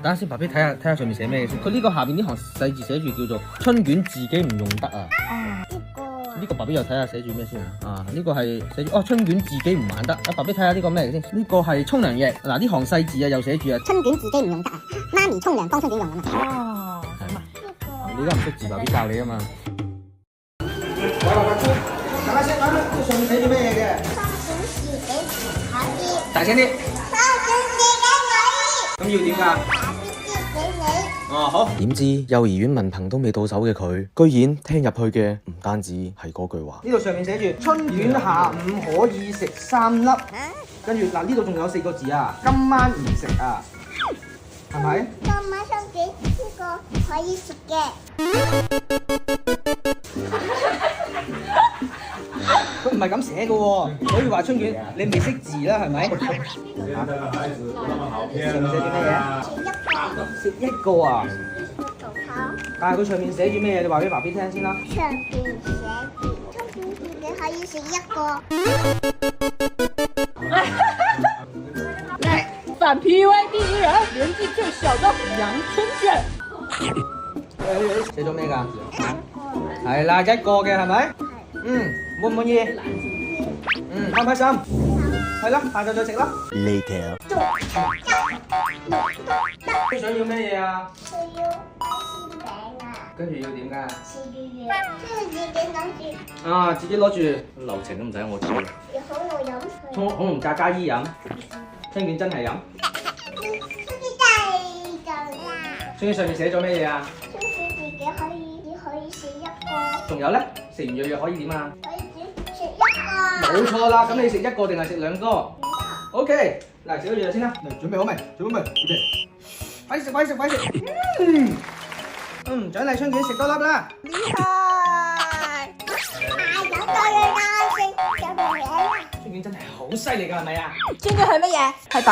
等下先，爸比睇下上面寫咩先。佢呢個下邊呢行細字寫住叫做春卷自己唔用得啊。呢個爸比又睇下寫住咩先啊？呢個係寫住春卷自己唔玩得。爸比睇下呢個咩嚟先？呢個係沖涼液。嗱呢行細字又寫住春卷自己唔用得啊，媽咪沖涼當春卷用啊嘛。哦，你而家唔識字，爸比教你啊嘛。等下先，呢上面寫住咩嘢嘅？大聲啲。咁要點㗎？哦，好。點知幼兒園文憑都未到手嘅佢，居然聽入去嘅唔單止係嗰句話。呢度上面寫住春卷下午可以食3粒，跟住嗱呢度仲有4個字啊，今晚唔食啊，係咪？今晚春卷呢個可以食嘅。佢唔係咁寫嘅喎，所以話春卷你未識字啦，係咪？上面寫住咩嘢？食一個啊！但係佢上面寫住咩嘢？你話俾爸 B 聽先啦。上邊寫住春卷你可以食一個。反 PUA 第一人，年紀最小的陽春卷。寫咗咩㗎？係啦，一個嘅係咪？滿唔滿意？開唔開心？係啦，下晝再食啦。Later。你想要咩嘢啊？佢要煎餅啊，跟住要點㗎？吃魚嘅，跟住自己諗住啊，自己攞住流程都唔使我知。要好我飲水。恐龍炸加衣飲，春卷真係飲。春卷真係啦。春卷上面寫咗咩嘢啊？春卷自己可以食一個，仲有咧，食完藥可以點啊？可以食一個。冇錯啦，咁你食一個定係食2個 ？OK，嗱，食咗藥先啦。嚟，準備好未？準備好未？預備。快食！獎勵春卷食多粒啦！厲害！有多樣食，有多樣。春卷真係好犀利㗎，係咪啊？春卷係乜嘢？係特。